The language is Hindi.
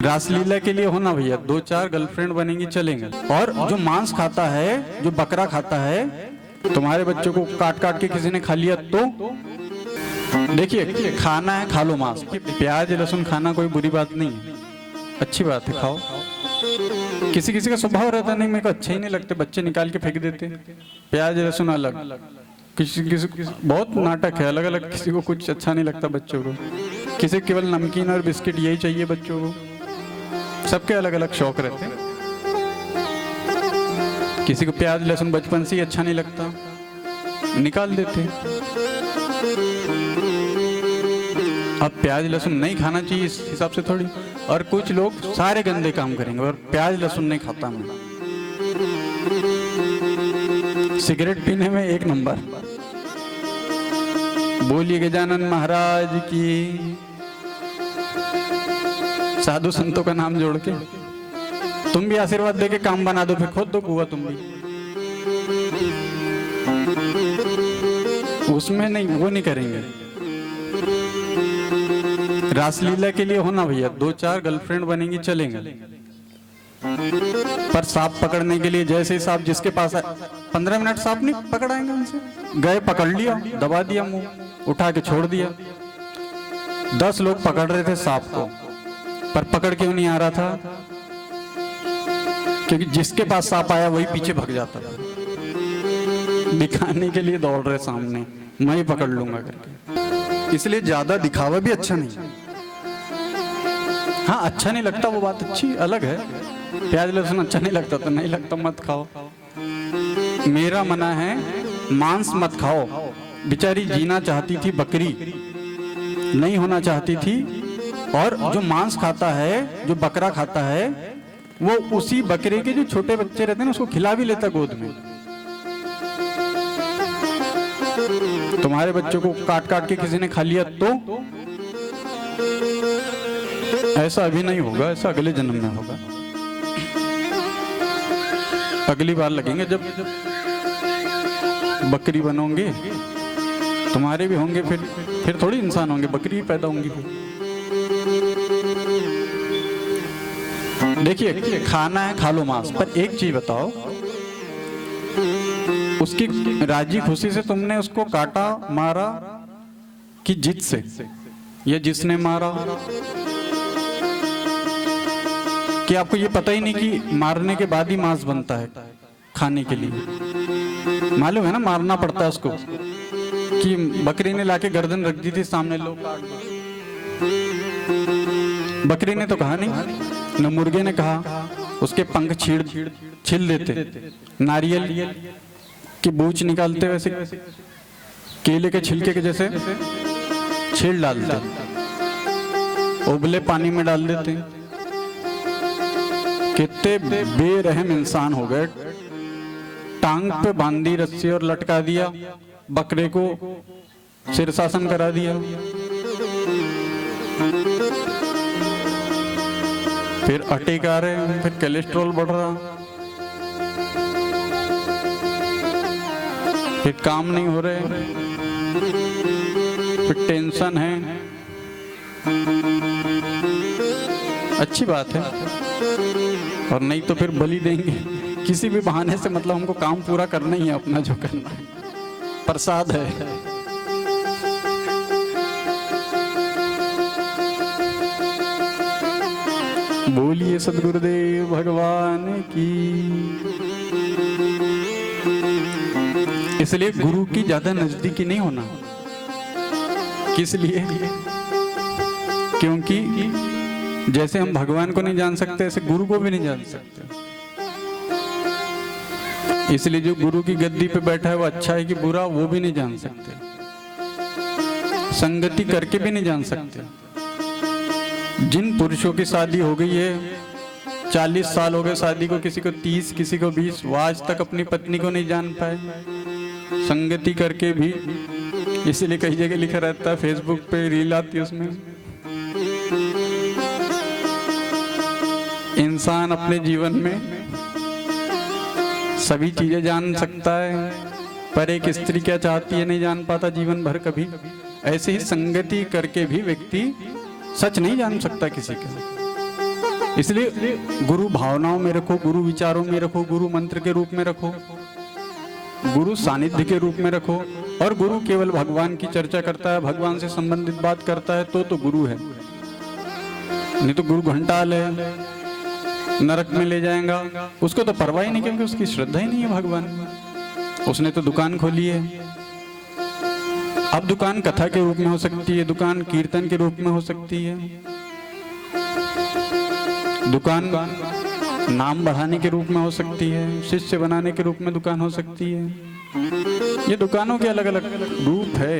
रासलीला के लिए होना भैया, 2-4 गर्लफ्रेंड बनेंगी चलेंगे। और जो मांस खाता है, जो बकरा खाता है, तुम्हारे बच्चों को काट काट के किसी ने खा लिया तो देखिए, खाना है खा लो मांस। प्याज लहसुन खाना कोई बुरी बात नहीं है, अच्छी बात है, खाओ। किसी किसी का स्वभाव रहता नहीं, मेरे को अच्छे ही नहीं लगते, बच्चे निकाल के फेंक देते। प्याज लहसुन अलग, किसी बहुत नाटक है, अलग अलग। किसी को कुछ अच्छा नहीं लगता बच्चों को, किसी केवल नमकीन और बिस्किट यही चाहिए बच्चों को। सबके अलग अलग शौक रहते हैं। किसी को प्याज लहसुन बचपन से ही अच्छा नहीं लगता, निकाल देते। अब प्याज लहसुन नहीं खाना चाहिए इस हिसाब से थोड़ी। और कुछ लोग सारे गंदे काम करेंगे और प्याज लहसुन नहीं खाता मैं। सिगरेट पीने में 1 नंबर। बोलिए गजानन महाराज की। साधु संतों का नाम जोड़ के तुम भी आशीर्वाद दे के काम बना दो, फिर खोद दो कुआं तुम भी। उसमें नहीं, वो नहीं करेंगे। रासलीला के लिए होना भैया, 2-4 गर्लफ्रेंड बनेंगी चलेंगे। पर सांप पकड़ने के लिए जैसे ही सांप जिसके पास है, 15 मिनट सांप नहीं पकड़ाएंगे उनसे। गए, पकड़ लिया, दबा दिया, मुंह उठा के छोड़ दिया। 10 लोग पकड़ रहे थे सांप को, पर पकड़ क्यों नहीं आ रहा था? क्योंकि जिसके पास सांप आया वही पीछे भाग जाता था, दिखाने के लिए दौड़ रहे सामने, मैं ही पकड़ लूंगा करके। इसलिए ज्यादा दिखावा भी अच्छा नहीं। हाँ, अच्छा नहीं लगता वो बात अच्छी अलग है। प्याज लहसुन अच्छा नहीं लगता तो नहीं लगता, मत खाओ। मेरा मना है मांस मत खाओ। बेचारी जीना चाहती थी, बकरी नहीं होना चाहती थी। और जो मांस खाता है, जो बकरा खाता है, वो उसी बकरे के जो छोटे बच्चे रहते हैं ना, उसको खिला भी लेता गोद में। तुम्हारे बच्चों को काट काट के किसी ने खा लिया तो ऐसा अभी नहीं होगा, ऐसा अगले जन्म में होगा। अगली बार लगेंगे जब बकरी बनोगे, तुम्हारे भी होंगे, फिर थोड़ी इंसान होंगे, बकरी भी पैदा होंगी फिर। देखिए, खाना है खा लो मांस, पर एक चीज बताओ, उसकी राजी खुशी से तुमने उसको काटा, मारा कि जिद से? या जिसने मारा कि आपको ये पता ही नहीं कि मारने के बाद ही मांस बनता है खाने के लिए? मालूम है ना, मारना पड़ता है उसको। कि बकरी ने लाके गर्दन रख दी थी सामने, लोग काट दो। बकरी ने तो कहा नहीं, न मुर्गे ने कहा। उसके पंख छील देते, नारियल की बूच निकालते, वैसे केले के छिलके के जैसे छील डालते, उबले पानी में डाल देते। कितने बेरहम इंसान हो गए। टांग पे बांधी रस्सी और लटका दिया, बकरे को शीर्षासन करा दिया। फिर अटैक आ रहे हैं, फिर कोलेस्ट्रॉल बढ़ रहा, फिर काम नहीं हो रहे, फिर टेंशन है। अच्छी बात है, और नहीं तो फिर बलि देंगे किसी भी बहाने से। मतलब हमको काम पूरा करना ही है अपना, जो करना है, प्रसाद है। बोलिए सदगुरुदेव भगवान की। इसलिए गुरु की ज्यादा नजदीकी नहीं होना। किस लिए? क्योंकि जैसे हम भगवान को नहीं जान सकते, ऐसे गुरु को भी नहीं जान सकते। इसलिए जो गुरु की गद्दी पे बैठा है वो अच्छा है कि बुरा, वो भी नहीं जान सकते। संगति करके भी नहीं जान सकते। जिन पुरुषों की शादी हो गई है, 40 साल हो गए शादी को, किसी को 30, किसी को 20, वो आज तक अपनी पत्नी को नहीं जान पाए, संगति करके भी। इसलिए कई जगह लिखा रहता है, फेसबुक पे रील आती है, उसमें इंसान अपने जीवन में सभी चीजें जान सकता है, पर एक स्त्री क्या चाहती है नहीं जान पाता जीवन भर कभी। ऐसे ही संगति करके भी व्यक्ति सच नहीं जान सकता किसी का। इसलिए गुरु भावनाओं में रखो, गुरु विचारों में रखो, गुरु मंत्र के रूप में रखो, गुरु सानिध्य के रूप में रखो। और गुरु केवल भगवान की चर्चा करता है, भगवान से संबंधित बात करता है तो गुरु है। नहीं तो गुरु घंटाल है, नरक में ले जाएगा, उसको तो परवाह ही नहीं, क्योंकि उसकी श्रद्धा ही नहीं है भगवान में। उसने तो दुकान खोली है। अब दुकान कथा के रूप में हो सकती है, दुकान कीर्तन के रूप में हो सकती है, दुकान नाम बढ़ाने के रूप में हो सकती है, शिष्य बनाने के रूप में दुकान हो सकती है। ये दुकानों के अलग अलग रूप है।